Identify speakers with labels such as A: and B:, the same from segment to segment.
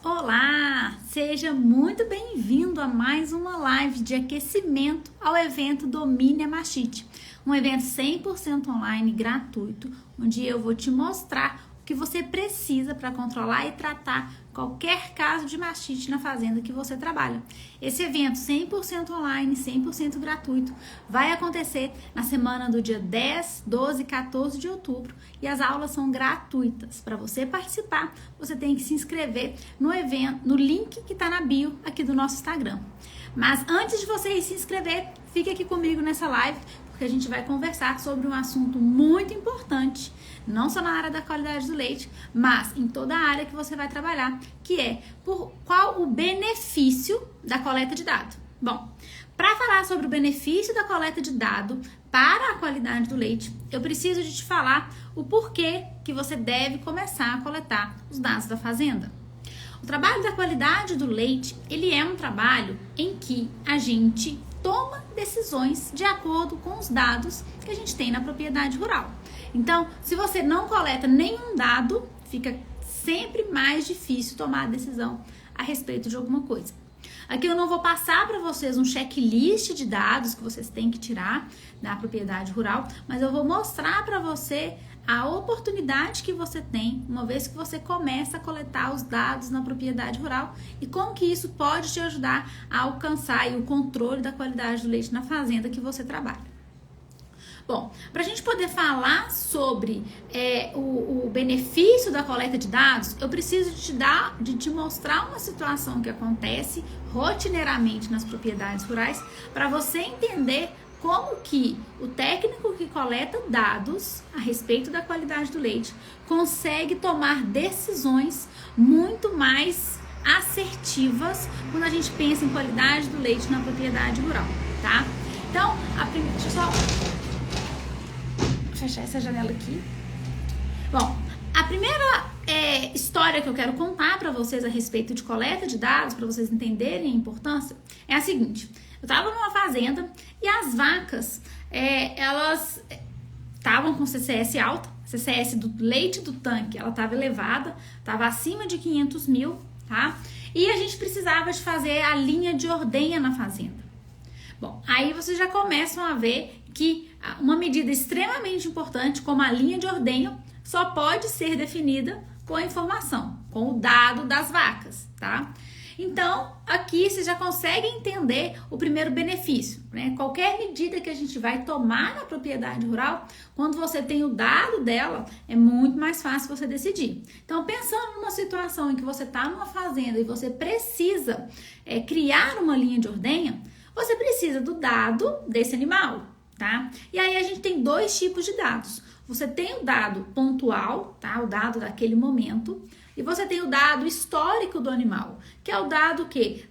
A: Olá, seja muito bem-vindo a mais uma live de aquecimento ao evento Domine a Mastite, um evento 100% online gratuito, onde eu vou te mostrar o que você precisa para controlar e tratar qualquer caso de mastite na fazenda que você trabalha. Esse evento 100% online, 100% gratuito, vai acontecer na semana do dia 10, 12 e 14 de outubro e as aulas são gratuitas. Para você participar, você tem que se inscrever no evento, no link que está na bio aqui do nosso Instagram. Mas antes de você se inscrever, fique aqui comigo nessa live, porque a gente vai conversar sobre um assunto muito importante, não só na área da qualidade do leite, mas em toda a área que você vai trabalhar, que é por qual o benefício da coleta de dado. Bom, para falar sobre o benefício da coleta de dado para a qualidade do leite, eu preciso de te falar o porquê que você deve começar a coletar os dados da fazenda. O trabalho da qualidade do leite, ele é um trabalho em que a gente toma decisões de acordo com os dados que a gente tem na propriedade rural. Então, se você não coleta nenhum dado, fica sempre mais difícil tomar a decisão a respeito de alguma coisa. Aqui eu não vou passar para vocês um checklist de dados que vocês têm que tirar da propriedade rural, mas eu vou mostrar para você a oportunidade que você tem, uma vez que você começa a coletar os dados na propriedade rural e como que isso pode te ajudar a alcançar o controle da qualidade do leite na fazenda que você trabalha. Bom, para a gente poder falar sobre o benefício da coleta de dados, eu preciso de te mostrar uma situação que acontece rotineiramente nas propriedades rurais para você entender como que o técnico que coleta dados a respeito da qualidade do leite consegue tomar decisões muito mais assertivas quando a gente pensa em qualidade do leite na propriedade rural, tá? Então, deixa eu só fechar essa janela aqui. Bom, a primeira história que eu quero contar para vocês a respeito de coleta de dados, para vocês entenderem a importância, é a seguinte. Eu estava numa fazenda e as vacas, elas estavam com CCS alta, CCS do leite do tanque, ela estava elevada, estava acima de 500 mil, tá? E a gente precisava de fazer a linha de ordenha na fazenda. Bom, aí vocês já começam a ver que uma medida extremamente importante, como a linha de ordenha, só pode ser definida com a informação, com o dado das vacas, tá? Então, aqui você já consegue entender o primeiro benefício, né? Qualquer medida que a gente vai tomar na propriedade rural, quando você tem o dado dela, é muito mais fácil você decidir. Então, pensando numa situação em que você está numa fazenda e você precisa criar uma linha de ordenha, você precisa do dado desse animal, tá? E aí a gente tem dois tipos de dados. Você tem o dado pontual, tá? O dado daquele momento. E você tem o dado histórico do animal, que é o dado que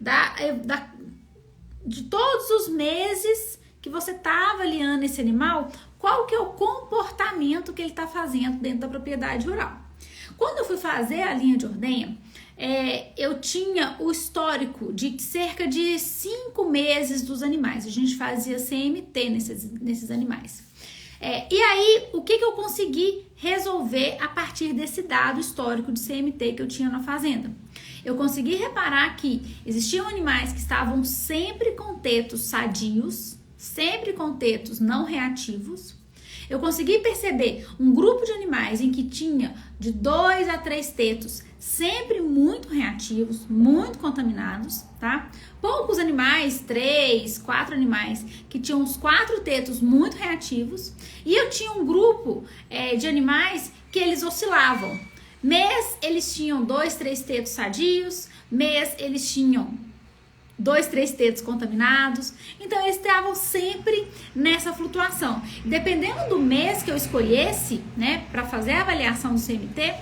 A: de todos os meses que você está avaliando esse animal, qual que é o comportamento que ele está fazendo dentro da propriedade rural. Quando eu fui fazer a linha de ordenha, eu tinha o histórico de cerca de 5 meses dos animais. A gente fazia CMT nesses animais. E aí, o que eu consegui resolver a partir desse dado histórico de CMT que eu tinha na fazenda? Eu consegui reparar que existiam animais que estavam sempre com tetos sadios, sempre com tetos não reativos. Eu consegui perceber um grupo de animais em que tinha de 2 a 3 tetos sempre muito reativos, muito contaminados, tá? Poucos animais, 3, 4 animais, que tinham os 4 tetos muito reativos. E eu tinha um grupo de animais que eles oscilavam. Mês eles tinham 2, 3 tetos sadios, mês eles tinham 2, 3 tetos contaminados. Então eles estavam sempre nessa flutuação. Dependendo do mês que eu escolhesse, né, para fazer a avaliação do CMT,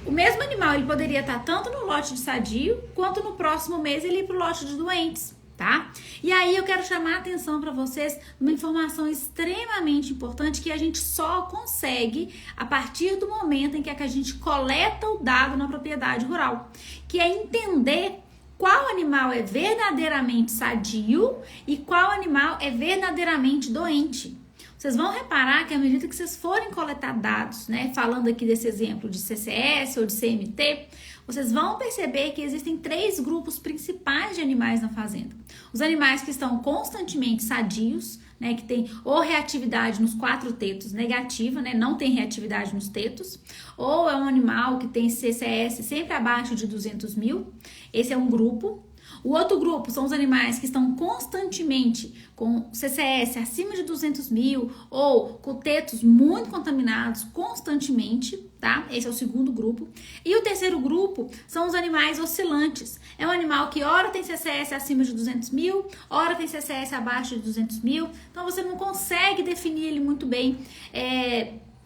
A: o mesmo animal ele poderia estar tanto no lote de sadio, quanto no próximo mês ele ir para o lote de doentes, tá? E aí eu quero chamar a atenção para vocês uma informação extremamente importante que a gente só consegue a partir do momento em que a gente coleta o dado na propriedade rural, que é entender qual animal é verdadeiramente sadio e qual animal é verdadeiramente doente. Vocês vão reparar que à medida que vocês forem coletar dados, né, falando aqui desse exemplo de CCS ou de CMT, vocês vão perceber que existem 3 grupos principais de animais na fazenda. Os animais que estão constantemente sadios, né, que tem ou reatividade nos 4 tetos negativa, né, não tem reatividade nos tetos, ou é um animal que tem CCS sempre abaixo de 200 mil, esse é um grupo. O outro grupo são os animais que estão constantemente com CCS acima de 200 mil ou com tetos muito contaminados constantemente, tá? Esse é o segundo grupo. E o terceiro grupo são os animais oscilantes. É um animal que ora tem CCS acima de 200 mil, ora tem CCS abaixo de 200 mil. Então você não consegue definir ele muito bem.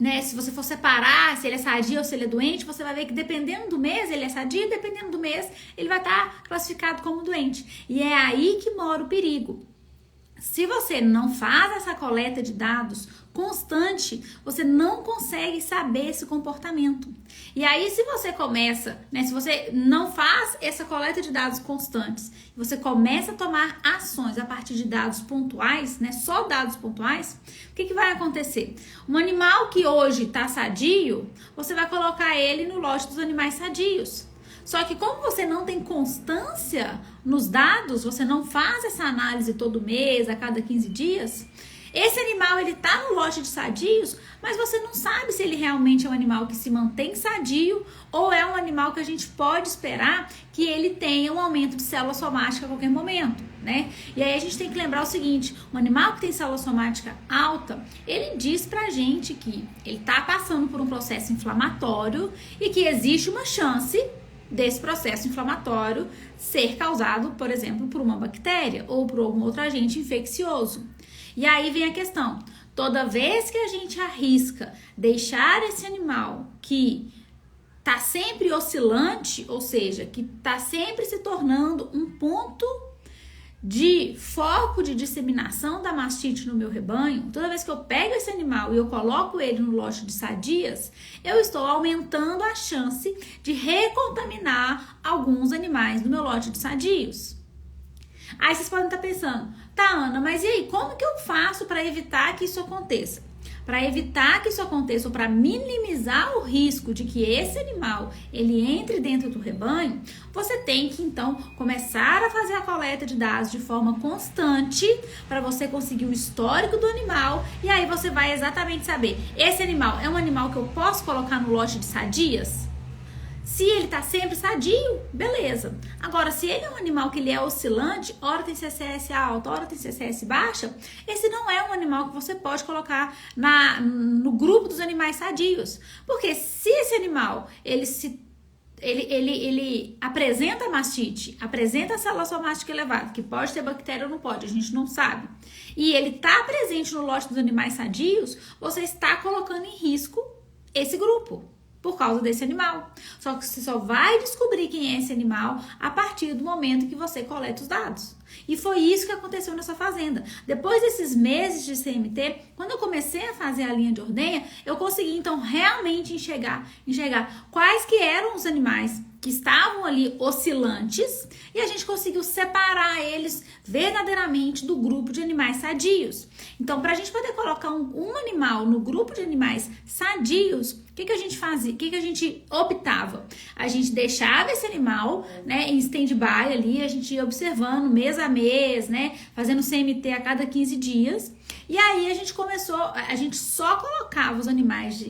A: Né, se você for separar se ele é sadio ou se ele é doente, você vai ver que dependendo do mês ele é sadio, dependendo do mês ele vai estar classificado como doente. E é aí que mora o perigo. Se você não faz essa coleta de dados constante, você não consegue saber esse comportamento. E aí, se você começa, né, se você não faz essa coleta de dados constantes, você começa a tomar ações a partir de dados pontuais, né, só dados pontuais, o que vai acontecer? Um animal que hoje está sadio, você vai colocar ele no lote dos animais sadios. Só que como você não tem constância nos dados, você não faz essa análise todo mês, a cada 15 dias, esse animal ele tá no lote de sadios, mas você não sabe se ele realmente é um animal que se mantém sadio ou é um animal que a gente pode esperar que ele tenha um aumento de célula somática a qualquer momento, né? E aí a gente tem que lembrar o seguinte, um animal que tem célula somática alta, ele diz pra gente que ele tá passando por um processo inflamatório e que existe uma chance desse processo inflamatório ser causado, por exemplo, por uma bactéria ou por algum outro agente infeccioso. E aí vem a questão, toda vez que a gente arrisca deixar esse animal que tá sempre oscilante, ou seja, que tá sempre se tornando um ponto de foco de disseminação da mastite no meu rebanho, toda vez que eu pego esse animal e eu coloco ele no lote de sadias, eu estou aumentando a chance de recontaminar alguns animais do meu lote de sadios. Aí vocês podem estar pensando, tá, Ana, mas e aí, como que eu faço para evitar que isso aconteça? Para evitar que isso aconteça ou para minimizar o risco de que esse animal ele entre dentro do rebanho, você tem que então começar a fazer a coleta de dados de forma constante para você conseguir o histórico do animal e aí você vai exatamente saber, esse animal é um animal que eu posso colocar no lote de sadias? Se ele tá sempre sadio, beleza. Agora, se ele é um animal que ele é oscilante, ora tem CCS alta, ora tem CCS baixa, esse não é um animal que você pode colocar no grupo dos animais sadios. Porque se esse animal, ele apresenta mastite, apresenta célula somática elevada, que pode ter bactéria ou não pode, a gente não sabe, e ele tá presente no lote dos animais sadios, você está colocando em risco esse grupo. Por causa desse animal. Só que você só vai descobrir quem é esse animal a partir do momento que você coleta os dados. E foi isso que aconteceu nessa fazenda. Depois desses meses de CMT, quando eu comecei a fazer a linha de ordenha, eu consegui então realmente enxergar quais que eram os animais que estavam ali oscilantes e a gente conseguiu separar eles verdadeiramente do grupo de animais sadios. Então, para a gente poder colocar um animal no grupo de animais sadios, o que a gente fazia? O que a gente optava? A gente deixava esse animal, né, em stand-by ali, a gente ia observando mês a mês, né, fazendo CMT a cada 15 dias. E aí a gente só colocava os animais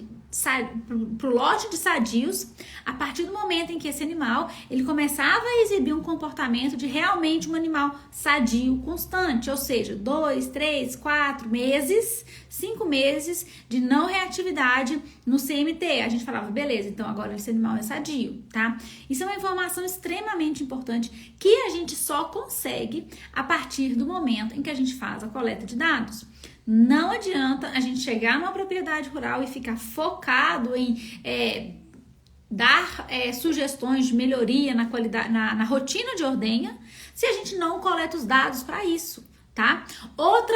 A: pro lote de sadios a partir do momento em que esse animal ele começava a exibir um comportamento de realmente um animal sadio constante, ou seja, 2, 3, 4 meses, 5 meses de não reatividade no CMT. A gente falava, beleza, então agora esse animal é sadio, tá? Isso é uma informação extremamente importante que a gente só consegue a partir do momento em que a gente faz a coleta de dados. Não adianta a gente chegar numa propriedade rural e ficar focado em dar sugestões de melhoria na qualidade, na rotina de ordenha, se a gente não coleta os dados para isso, tá? Outro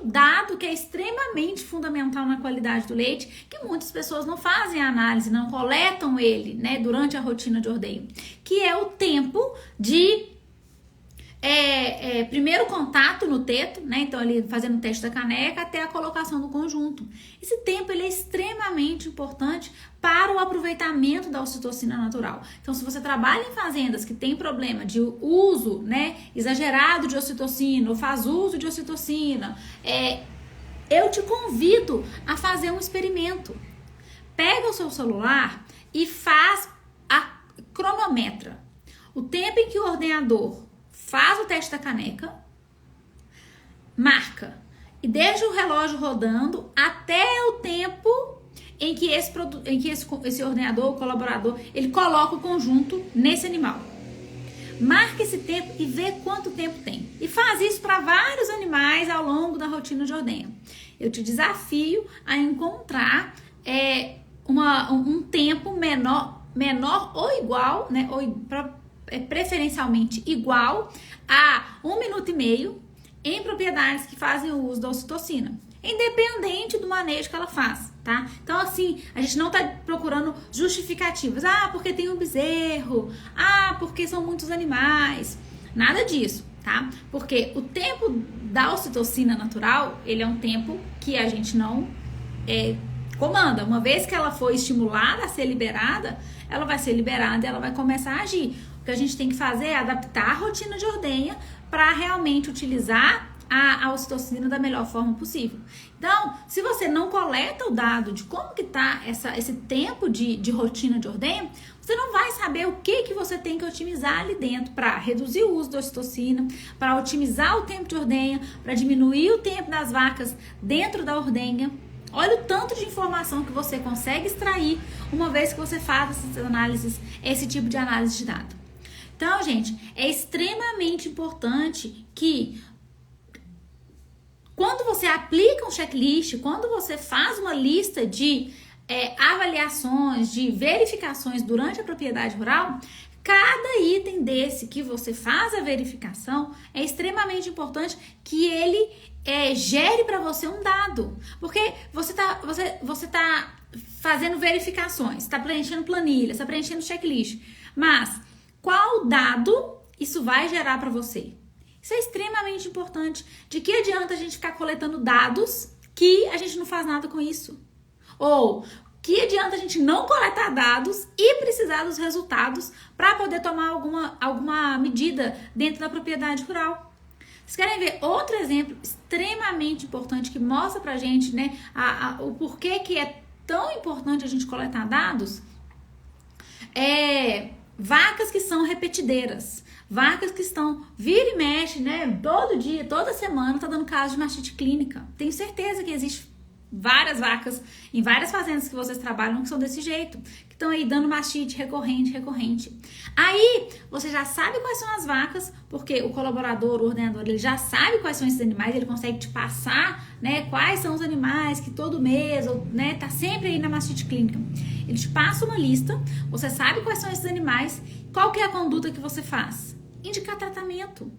A: dado que é extremamente fundamental na qualidade do leite, que muitas pessoas não fazem a análise, não coletam ele, né, durante a rotina de ordenho, que é o tempo de primeiro contato no teto, né? Então, ali fazendo o teste da caneca até a colocação do conjunto. Esse tempo ele é extremamente importante para o aproveitamento da ocitocina natural. Então, se você trabalha em fazendas que tem problema de uso, né, exagerado de ocitocina ou faz uso de ocitocina, eu te convido a fazer um experimento. Pega o seu celular e faz a cronometra. O tempo em que o ordenador faz o teste da caneca, marca e deixa o relógio rodando até o tempo em que esse ordenador, o colaborador, ele coloca o conjunto nesse animal. Marca esse tempo e vê quanto tempo tem. E faz isso para vários animais ao longo da rotina de ordenha. Eu te desafio a encontrar um tempo menor ou igual, né? Preferencialmente igual a 1,5 minuto em propriedades que fazem o uso da ocitocina, independente do manejo que ela faz, tá? Então, assim, a gente não tá procurando justificativas. Porque tem um bezerro. Porque são muitos animais. Nada disso, tá? Porque o tempo da ocitocina natural, ele é um tempo que a gente não comanda. Uma vez que ela for estimulada a ser liberada, ela vai ser liberada e ela vai começar a agir. O que a gente tem que fazer é adaptar a rotina de ordenha para realmente utilizar a ocitocina da melhor forma possível. Então, se você não coleta o dado de como que tá esse tempo de rotina de ordenha, você não vai saber o que você tem que otimizar ali dentro para reduzir o uso da ocitocina, para otimizar o tempo de ordenha, para diminuir o tempo das vacas dentro da ordenha. Olha o tanto de informação que você consegue extrair uma vez que você faz essas análises, esse tipo de análise de dado. Então, gente, é extremamente importante que quando você aplica um checklist, quando você faz uma lista de avaliações, de verificações durante a propriedade rural, cada item desse que você faz a verificação é extremamente importante que ele gere para você um dado. Porque você tá fazendo verificações, está preenchendo planilha, está preenchendo checklist, mas qual dado isso vai gerar para você? Isso é extremamente importante. De que adianta a gente ficar coletando dados que a gente não faz nada com isso? Ou que adianta a gente não coletar dados e precisar dos resultados para poder tomar alguma medida dentro da propriedade rural? Vocês querem ver outro exemplo extremamente importante que mostra pra gente, né, o porquê que é tão importante a gente coletar dados? Vacas que são repetideiras. Vacas que estão vira e mexe, né? Todo dia, toda semana tá dando caso de mastite clínica. Tenho certeza que existe várias vacas em várias fazendas que vocês trabalham que são desse jeito, que estão aí dando mastite recorrente. Aí você já sabe quais são as vacas, porque o colaborador, o ordenador, ele já sabe quais são esses animais, ele consegue te passar, né, quais são os animais que todo mês, né, tá sempre aí na mastite clínica. Ele te passa uma lista, você sabe quais são esses animais, qual que é a conduta que você faz? Indicar tratamento.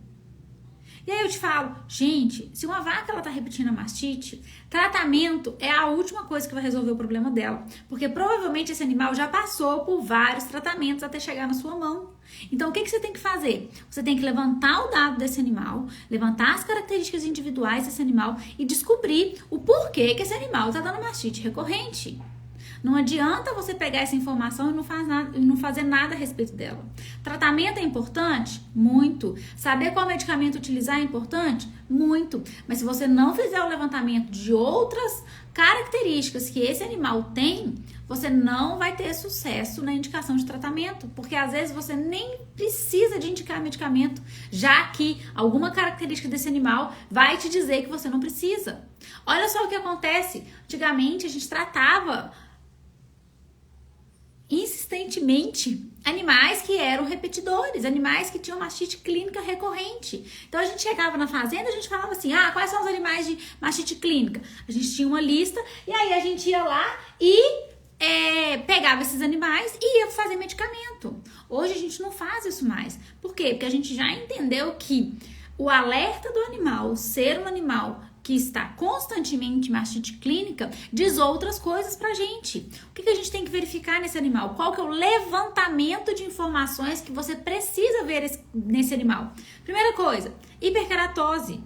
A: E aí eu te falo, gente, se uma vaca ela tá repetindo a mastite, tratamento é a última coisa que vai resolver o problema dela. Porque provavelmente esse animal já passou por vários tratamentos até chegar na sua mão. Então o que você tem que fazer? Você tem que levantar o dado desse animal, levantar as características individuais desse animal e descobrir o porquê que esse animal tá dando mastite recorrente. Não adianta você pegar essa informação e não fazer nada a respeito dela. Tratamento é importante? Muito. Saber qual medicamento utilizar é importante? Muito. Mas se você não fizer o levantamento de outras características que esse animal tem, você não vai ter sucesso na indicação de tratamento. Porque às vezes você nem precisa de indicar medicamento, já que alguma característica desse animal vai te dizer que você não precisa. Olha só o que acontece. Antigamente a gente tratava insistentemente animais que eram repetidores, animais que tinham mastite clínica recorrente. Então a gente chegava na fazenda, a gente falava assim, quais são os animais de mastite clínica? A gente tinha uma lista e aí a gente ia lá e pegava esses animais e ia fazer medicamento. Hoje a gente não faz isso mais. Por quê? Porque a gente já entendeu que o alerta do animal ser um animal que está constantemente em mastite clínica diz outras coisas pra gente. O que a gente tem que verificar nesse animal? Qual que é o levantamento de informações que você precisa ver nesse animal? Primeira coisa, hiperkeratose.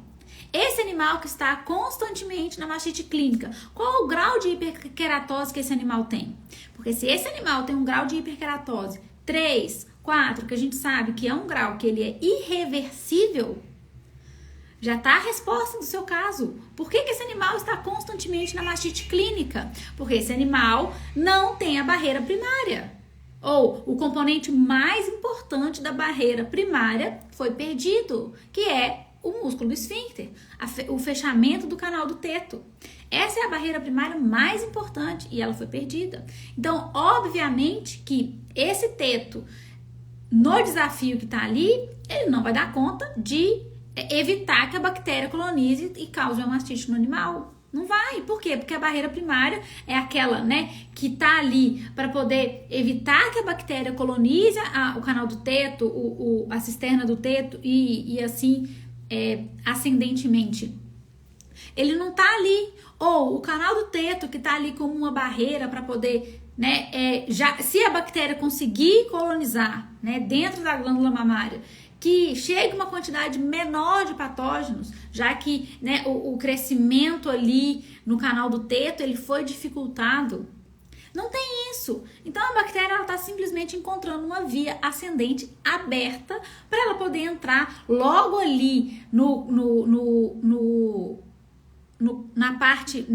A: Esse animal que está constantemente na mastite clínica, qual é o grau de hiperkeratose que esse animal tem? Porque se esse animal tem um grau de hiperkeratose 3, 4, que a gente sabe que é um grau que ele é irreversível, já está a resposta do seu caso. Por que esse animal está constantemente na mastite clínica? Porque esse animal não tem a barreira primária. Ou o componente mais importante da barreira primária foi perdido, que é o músculo do esfíncter, o fechamento do canal do teto. Essa é a barreira primária mais importante e ela foi perdida. Então, obviamente que esse teto, no desafio que está ali, ele não vai dar conta de evitar que a bactéria colonize e cause uma mastite no animal. Não vai. Por quê? Porque a barreira primária é aquela, que tá ali para poder evitar que a bactéria colonize o canal do teto, a cisterna do teto e assim ascendentemente. Ele não tá ali. Ou o canal do teto que tá ali como uma barreira para poder, se a bactéria conseguir colonizar, dentro da glândula mamária, que chegue uma quantidade menor de patógenos, já que o crescimento ali no canal do teto ele foi dificultado. Não tem isso. Então a bactéria está simplesmente encontrando uma via ascendente aberta para ela poder entrar logo ali na parte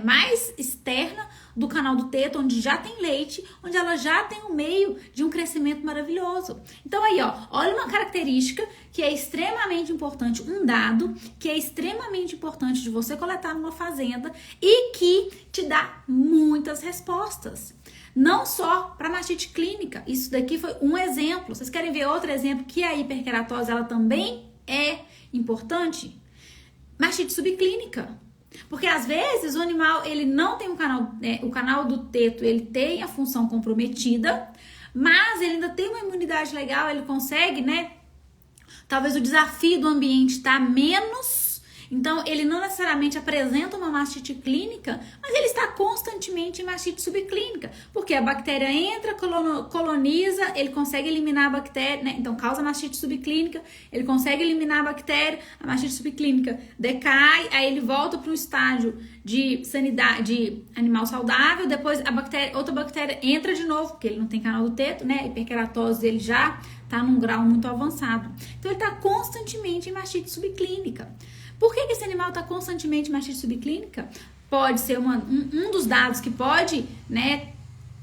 A: mais externa do canal do teto, onde já tem leite, onde ela já tem um meio de um crescimento maravilhoso. Então aí, olha uma característica que é extremamente importante, um dado que é extremamente importante de você coletar numa fazenda e que te dá muitas respostas. Não só para mastite clínica, isso daqui foi um exemplo. Vocês querem ver outro exemplo que a hiperkeratose ela também é importante? Mastite subclínica. Porque às vezes o animal ele não tem o canal do teto, ele tem a função comprometida, mas ele ainda tem uma imunidade legal, ele consegue, talvez o desafio do ambiente está menos, então ele não necessariamente apresenta uma mastite clínica, mas ele está constantemente em mastite subclínica, porque a bactéria entra, coloniza, ele consegue eliminar a bactéria, então causa mastite subclínica, ele consegue eliminar a bactéria, a mastite subclínica decai, aí ele volta para um estágio de sanidade, de animal saudável, depois outra bactéria entra de novo, porque ele não tem canal do teto, a hiperkeratose ele já está num grau muito avançado. Então ele está constantemente em mastite subclínica. Por que esse animal está constantemente em mastite subclínica? Pode ser um dos dados que pode,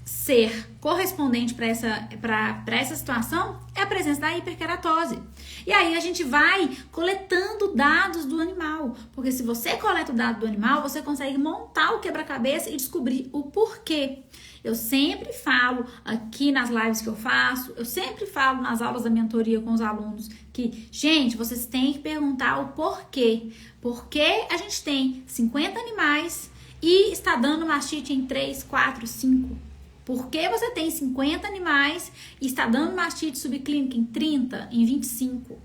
A: ser correspondente para essa situação é a presença da hiperkeratose. E aí a gente vai coletando dados do animal, porque se você coleta o dado do animal, você consegue montar o quebra-cabeça e descobrir o porquê. Eu sempre falo aqui nas lives que eu faço, eu sempre falo nas aulas da mentoria com os alunos que, gente, vocês têm que perguntar o porquê. Por que a gente tem 50 animais e está dando mastite em 3, 4, 5? Por que você tem 50 animais e está dando mastite subclínica em 30, em 25?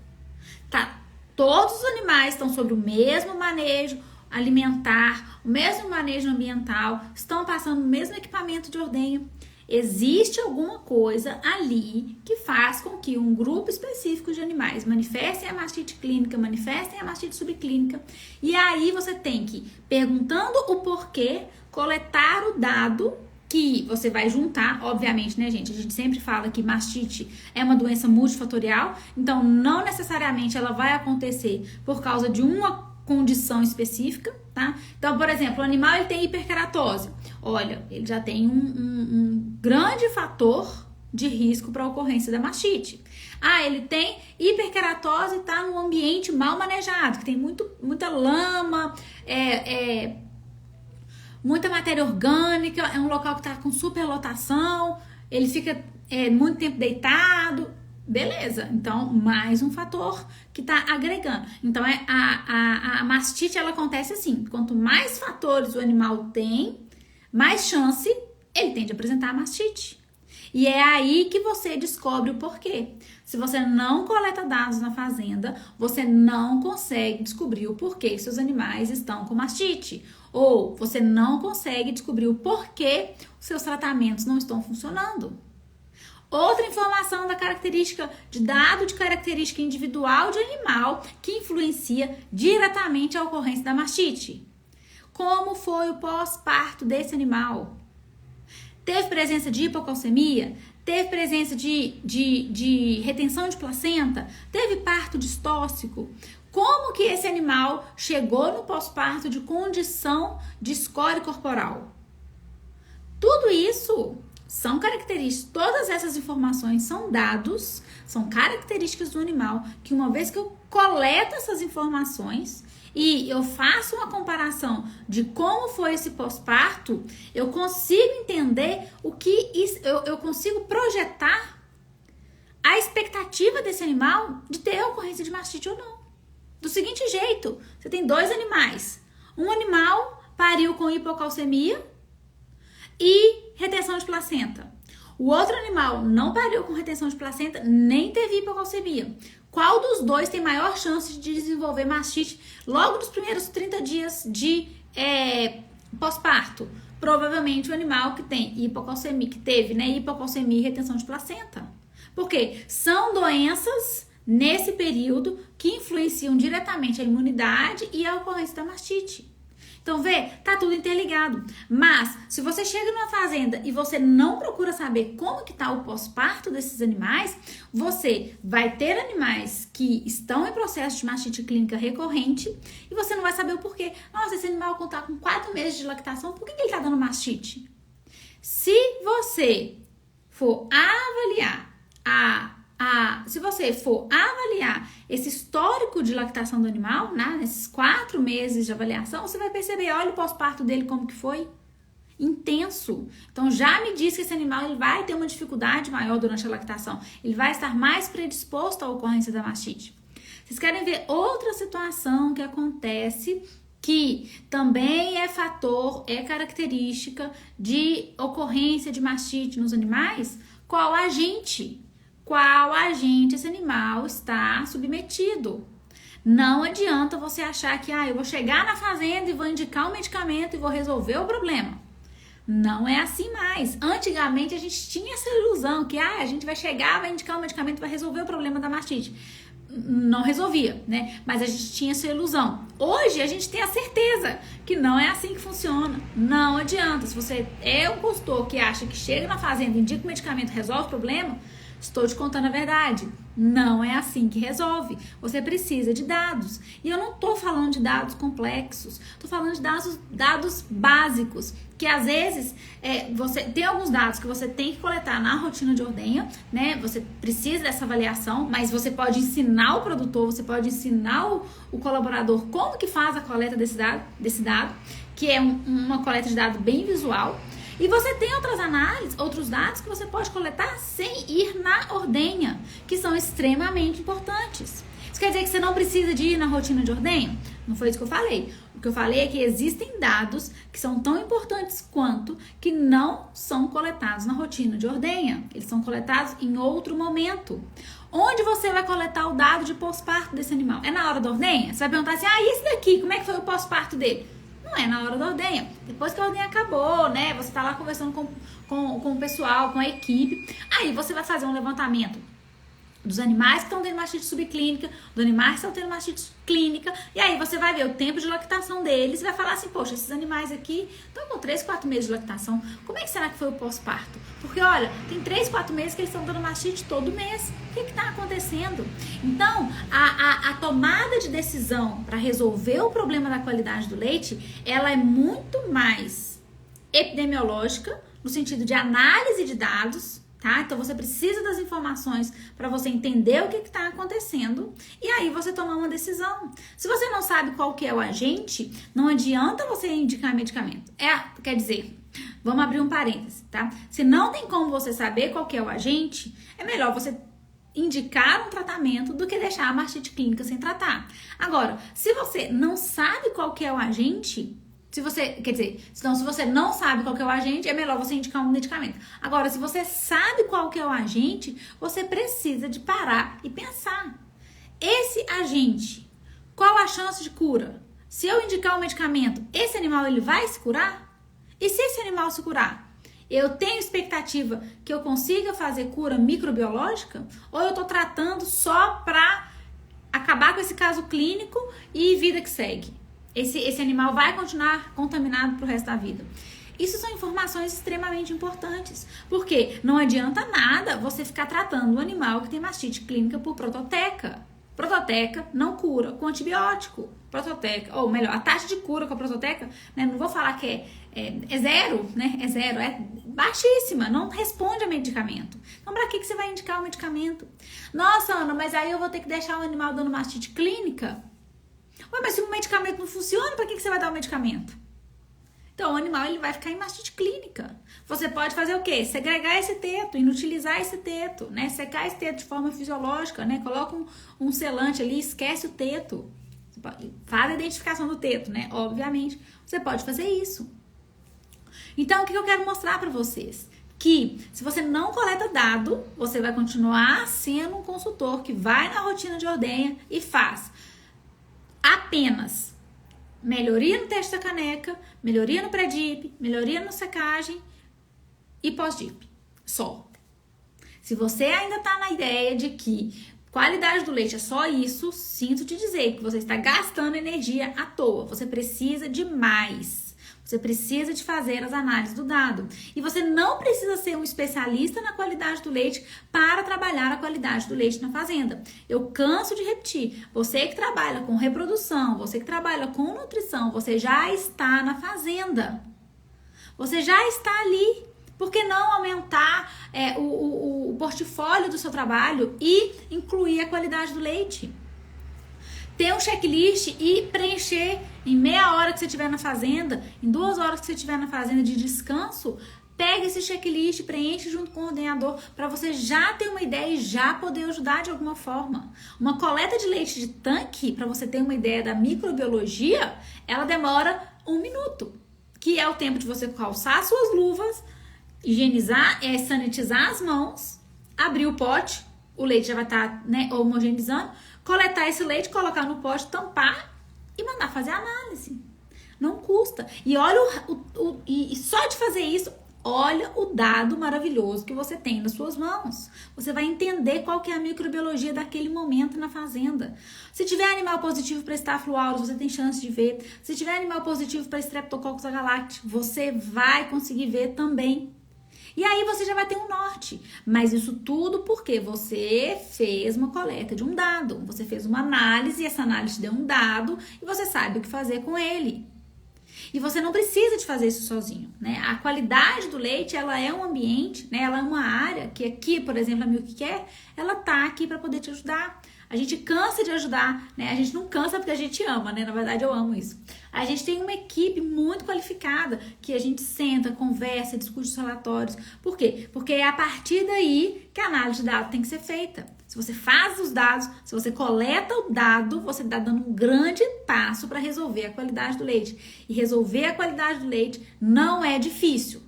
A: Todos os animais estão sob o mesmo manejo alimentar, o mesmo manejo ambiental, estão passando o mesmo equipamento de ordenho. Existe alguma coisa ali que faz com que um grupo específico de animais manifestem a mastite clínica, manifestem a mastite subclínica. E aí você tem que, perguntando o porquê, coletar o dado que você vai juntar, obviamente, gente? A gente sempre fala que mastite é uma doença multifatorial, então não necessariamente ela vai acontecer por causa de uma condição específica, tá? Então, por exemplo, o animal ele tem hiperkeratose. Olha, ele já tem um grande fator de risco para a ocorrência da mastite. Ele tem hiperkeratose e está num ambiente mal manejado, que tem muita lama, muita matéria orgânica, é um local que está com superlotação, ele fica muito tempo deitado. Beleza, então mais um fator que está agregando. Então a mastite ela acontece assim: quanto mais fatores o animal tem, mais chance ele tem de apresentar a mastite. E é aí que você descobre o porquê. Se você não coleta dados na fazenda, você não consegue descobrir o porquê seus animais estão com mastite. Ou você não consegue descobrir o porquê os seus tratamentos não estão funcionando. Outra informação da característica de dado de característica individual de animal que influencia diretamente a ocorrência da mastite. Como foi o pós-parto desse animal? Teve presença de hipocalcemia? Teve presença de retenção de placenta? Teve parto distóxico? Como que esse animal chegou no pós-parto de condição de score corporal? Tudo isso são características, todas essas informações são dados, são características do animal que uma vez que eu coleto essas informações e eu faço uma comparação de como foi esse pós-parto, eu consigo entender eu consigo projetar a expectativa desse animal de ter a ocorrência de mastite ou não. Do seguinte jeito, você tem dois animais. Um animal pariu com hipocalcemia e retenção de placenta. O outro animal não pariu com retenção de placenta, nem teve hipocalcemia. Qual dos dois tem maior chance de desenvolver mastite logo nos primeiros 30 dias de pós-parto? Provavelmente o animal que tem hipocalcemia, que teve hipocalcemia e retenção de placenta. Porque são doenças nesse período que influenciam diretamente a imunidade e a ocorrência da mastite. Então, tá tudo interligado. Mas, se você chega numa fazenda e você não procura saber como que tá o pós-parto desses animais, você vai ter animais que estão em processo de mastite clínica recorrente e você não vai saber o porquê. Nossa, esse animal tá com 4 meses de lactação, por que ele tá dando mastite? Se você for avaliar esse histórico de lactação do animal, né, nesses 4 meses de avaliação, você vai perceber, olha o pós-parto dele como que foi. Intenso. Então já me diz que esse animal ele vai ter uma dificuldade maior durante a lactação. Ele vai estar mais predisposto à ocorrência da mastite. Vocês querem ver outra situação que acontece que também é fator, é característica de ocorrência de mastite nos animais? Qual agente esse animal está submetido. Não adianta você achar que eu vou chegar na fazenda e vou indicar um medicamento e vou resolver o problema. Não é assim mais. Antigamente a gente tinha essa ilusão que a gente vai chegar, vai indicar um medicamento e vai resolver o problema da mastite. Não resolvia, né? Mas a gente tinha essa ilusão. Hoje a gente tem a certeza que não é assim que funciona. Não adianta. Se você é um consultor que acha que chega na fazenda, indica o medicamento, resolve o problema, estou te contando a verdade. Não é assim que resolve. Você precisa de dados. E eu não estou falando de dados complexos. Estou falando de dados básicos. Que às vezes você tem alguns dados que você tem que coletar na rotina de ordenha, né? Você precisa dessa avaliação, mas você pode ensinar o produtor, você pode ensinar o colaborador como que faz a coleta desse dado, que é uma coleta de dados bem visual. E você tem outros dados que você pode coletar sem ir na ordenha, que são extremamente importantes. Isso quer dizer que você não precisa de ir na rotina de ordenha? Não foi isso que eu falei. O que eu falei é que existem dados que são tão importantes quanto que não são coletados na rotina de ordenha. Eles são coletados em outro momento. Onde você vai coletar o dado de pós-parto desse animal? É na hora da ordenha? Você vai perguntar assim, e esse daqui, como é que foi o pós-parto dele? Não é na hora da ordenha. Depois que a ordenha acabou, né? Você tá lá conversando com o pessoal, com a equipe. Aí você vai fazer um levantamento dos animais que estão tendo mastite subclínica, dos animais que estão tendo mastite clínica, e aí você vai ver o tempo de lactação deles e vai falar assim, poxa, esses animais aqui estão com 3, 4 meses de lactação, como é que será que foi o pós-parto? Porque, olha, tem 3, 4 meses que eles estão dando mastite todo mês. O que está acontecendo? Então, a tomada de decisão para resolver o problema da qualidade do leite, ela é muito mais epidemiológica, no sentido de análise de dados, tá? Então você precisa das informações para você entender o que está acontecendo e aí você tomar uma decisão. Se você não sabe qual que é o agente, não adianta você indicar medicamento. Quer dizer, vamos abrir um parêntese, tá? Se não tem como você saber qual que é o agente, é melhor você indicar um tratamento do que deixar a mastite clínica sem tratar. Agora, se você não sabe qual que é o agente, Se você, quer dizer, então, se você não sabe qual que é o agente, é melhor você indicar um medicamento. Agora, se você sabe qual que é o agente, você precisa de parar e pensar. Esse agente, qual a chance de cura? Se eu indicar um medicamento, esse animal ele vai se curar? E se esse animal se curar, eu tenho expectativa que eu consiga fazer cura microbiológica? Ou eu tô tratando só pra acabar com esse caso clínico e vida que segue? Esse animal vai continuar contaminado pro resto da vida. Isso são informações extremamente importantes. Porque não adianta nada você ficar tratando um animal que tem mastite clínica por prototeca. Prototeca não cura com antibiótico. Prototeca, ou melhor, a taxa de cura com a prototeca, né, não vou falar que é zero, né? É zero, é baixíssima, não responde a medicamento. Então, pra que você vai indicar o medicamento? Nossa, Ana, mas aí eu vou ter que deixar o animal dando mastite clínica? Ué, mas se o medicamento não funciona, pra que você vai dar o medicamento? Então, o animal ele vai ficar em mastite clínica. Você pode fazer o quê? Segregar esse teto, inutilizar esse teto, né? Secar esse teto de forma fisiológica, né? Coloca um selante ali, esquece o teto. Faz a identificação do teto, né? Obviamente, você pode fazer isso. Então, o que eu quero mostrar pra vocês? Que se você não coleta dado, você vai continuar sendo um consultor que vai na rotina de ordenha e faz apenas melhoria no teste da caneca, melhoria no pré-dip, melhoria na secagem e pós-dip. Só. Se você ainda tá na ideia de que qualidade do leite é só isso, sinto te dizer que você está gastando energia à toa. Você precisa de mais. Você precisa de fazer as análises do dado. E você não precisa ser um especialista na qualidade do leite para trabalhar a qualidade do leite na fazenda. Eu canso de repetir. Você que trabalha com reprodução, você que trabalha com nutrição, você já está na fazenda. Você já está ali. Por que não aumentar o portfólio do seu trabalho e incluir a qualidade do leite? Ter um checklist e preencher em meia hora que você estiver na fazenda, em 2 horas que você estiver na fazenda de descanso, pega esse checklist, preenche junto com o ordenador para você já ter uma ideia e já poder ajudar de alguma forma. Uma coleta de leite de tanque, para você ter uma ideia da microbiologia, ela demora 1 minuto, que é o tempo de você calçar suas luvas, higienizar, sanitizar as mãos, abrir o pote, o leite já vai estar, né, homogeneizando, coletar esse leite, colocar no pote, tampar e mandar fazer a análise. Não custa. E olha e só de fazer isso, olha o dado maravilhoso que você tem nas suas mãos. Você vai entender qual que é a microbiologia daquele momento na fazenda. Se tiver animal positivo para Staphylococcus aureus, você tem chance de ver. Se tiver animal positivo para Streptococcus agalactius, você vai conseguir ver também. E aí você já vai ter um norte. Mas isso tudo porque você fez uma coleta de um dado. Você fez uma análise, essa análise deu um dado e você sabe o que fazer com ele. E você não precisa de fazer isso sozinho, né? A qualidade do leite, ela é um ambiente, né? Ela é uma área que aqui, por exemplo, a Milk Care, ela tá aqui para poder te ajudar. A gente cansa de ajudar, né? A gente não cansa porque a gente ama, né? Na verdade, eu amo isso. A gente tem uma equipe muito qualificada que a gente senta, conversa, discute os relatórios. Por quê? Porque é a partir daí que a análise de dados tem que ser feita. Se você faz os dados, se você coleta o dado, você está dando um grande passo para resolver a qualidade do leite. E resolver a qualidade do leite não é difícil,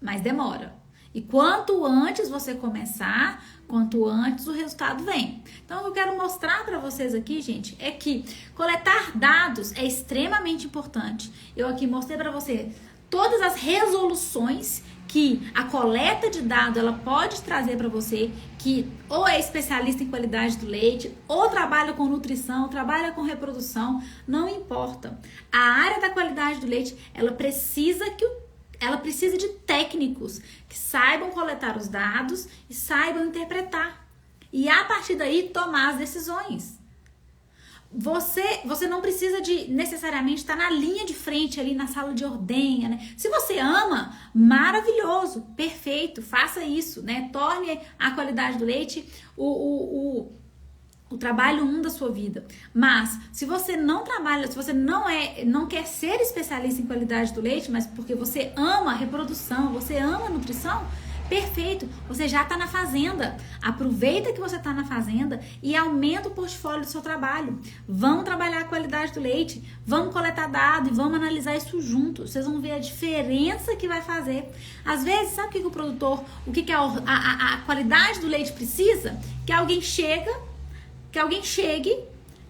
A: mas demora. E quanto antes você começar, quanto antes o resultado vem. Então, o que eu quero mostrar para vocês aqui, gente, é que coletar dados é extremamente importante. Eu aqui mostrei para você todas as resoluções que a coleta de dados ela pode trazer para você, que ou é especialista em qualidade do leite, ou trabalha com nutrição, trabalha com reprodução, não importa. A área da qualidade do leite, ela precisa de técnicos que saibam coletar os dados e saibam interpretar. E a partir daí tomar as decisões. Você não precisa de necessariamente estar na linha de frente ali na sala de ordenha, né? Se você ama, maravilhoso, perfeito, faça isso, né? Torne a qualidade do leite o trabalho 1 da sua vida. Mas se você não trabalha, se você não quer ser especialista em qualidade do leite, mas porque você ama a reprodução, você ama a nutrição, Perfeito, você já está na fazenda. Aproveita que você está na fazenda e aumenta o portfólio do seu trabalho. Vamos trabalhar a qualidade do leite, vamos coletar dados e vamos analisar isso juntos. Vocês vão ver a diferença que vai fazer. Às vezes, sabe o que o produtor, o que a qualidade do leite precisa? Que alguém chegue,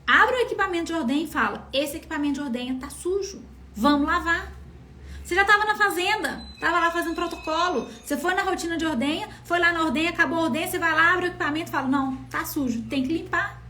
A: abra o equipamento de ordenha e fala: esse equipamento de ordenha tá sujo, vamos lavar. Você já estava na fazenda, estava lá fazendo protocolo, você foi na rotina de ordenha, foi lá na ordenha, acabou a ordenha, você vai lá, abre o equipamento e fala: não, tá sujo, tem que limpar.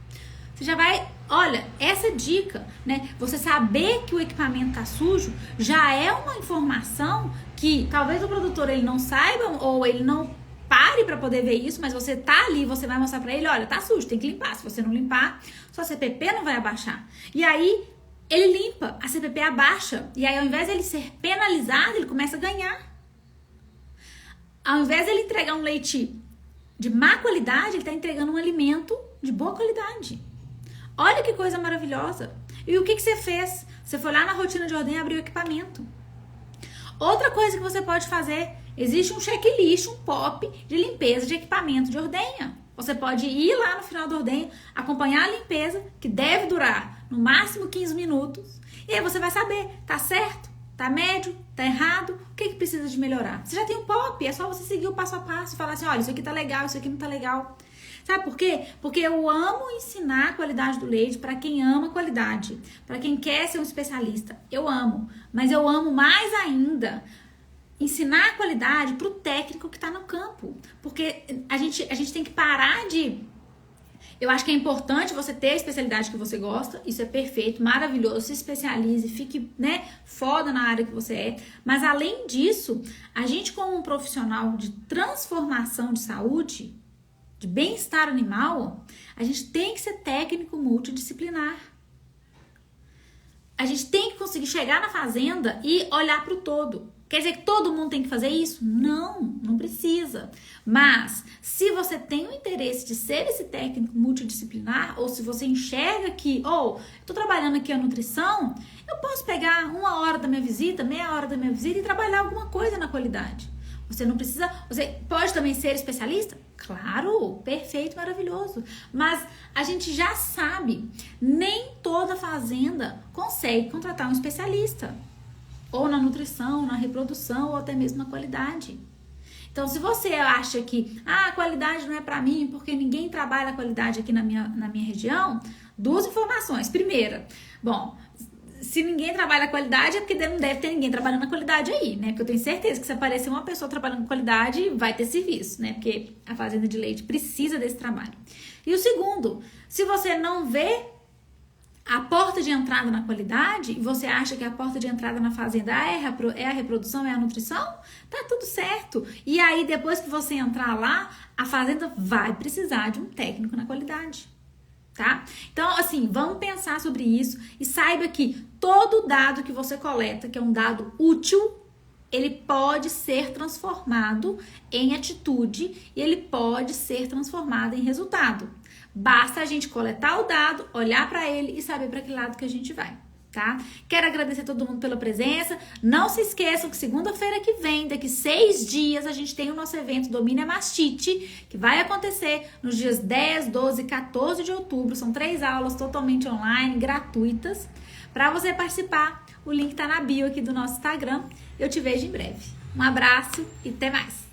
A: Você já vai, olha, essa dica, né? Você saber que o equipamento tá sujo já é uma informação que talvez o produtor ele não saiba ou ele não pare para poder ver isso, mas você tá ali, você vai mostrar para ele: olha, tá sujo, tem que limpar. Se você não limpar, sua CPP não vai abaixar. E aí ele limpa, a CPP abaixa, e aí ao invés de ele ser penalizado, ele começa a ganhar. Ao invés de ele entregar um leite de má qualidade, ele está entregando um alimento de boa qualidade. Olha que coisa maravilhosa. E o que você fez? Você foi lá na rotina de ordenha e abriu o equipamento. Outra coisa que você pode fazer, existe um checklist, um POP de limpeza de equipamento de ordenha. Você pode ir lá no final da ordenha, acompanhar a limpeza, que deve durar no máximo 15 minutos. E aí você vai saber, tá certo, tá médio, tá errado, o que precisa de melhorar. Você já tem um POP, é só você seguir o passo a passo e falar assim: olha, isso aqui tá legal, isso aqui não tá legal. Sabe por quê? Porque eu amo ensinar a qualidade do leite para quem ama qualidade, para quem quer ser um especialista. Eu amo, mas eu amo mais ainda ensinar a qualidade para o técnico que está no campo. Porque a gente tem que parar de... Eu acho que é importante você ter a especialidade que você gosta. Isso é perfeito, maravilhoso. Se especialize, fique, né, foda na área que você é. Mas além disso, a gente como um profissional de transformação de saúde, de bem-estar animal, a gente tem que ser técnico multidisciplinar. A gente tem que conseguir chegar na fazenda e olhar para o todo. Quer dizer que todo mundo tem que fazer isso? Não, não precisa. Mas, se você tem o interesse de ser esse técnico multidisciplinar, ou se você enxerga que, estou trabalhando aqui a nutrição, eu posso pegar 1 hora da minha visita, meia hora da minha visita e trabalhar alguma coisa na qualidade. Você não precisa... Você pode também ser especialista? Claro, perfeito, maravilhoso. Mas a gente já sabe, nem toda fazenda consegue contratar um especialista. Ou na nutrição, na reprodução, ou até mesmo na qualidade. Então, se você acha que a qualidade não é para mim, porque ninguém trabalha a qualidade aqui na minha região, 2 informações. Primeira, bom, se ninguém trabalha a qualidade, é porque não deve ter ninguém trabalhando a qualidade aí, né? Porque eu tenho certeza que se aparecer uma pessoa trabalhando com qualidade, vai ter serviço, né? Porque a fazenda de leite precisa desse trabalho. E o segundo, se você não vê a porta de entrada na qualidade, e você acha que a porta de entrada na fazenda é a reprodução, é a nutrição, tá tudo certo. E aí, depois que você entrar lá, a fazenda vai precisar de um técnico na qualidade, tá? Então, assim, vamos pensar sobre isso e saiba que todo dado que você coleta, que é um dado útil, ele pode ser transformado em atitude e ele pode ser transformado em resultado. Basta a gente coletar o dado, olhar para ele e saber para que lado que a gente vai, tá? Quero agradecer a todo mundo pela presença. Não se esqueçam que segunda-feira que vem, daqui 6 dias, a gente tem o nosso evento Domine a Mastite, que vai acontecer nos dias 10, 12 e 14 de outubro. São 3 aulas totalmente online, gratuitas. Para você participar, o link tá na bio aqui do nosso Instagram. Eu te vejo em breve. Um abraço e até mais!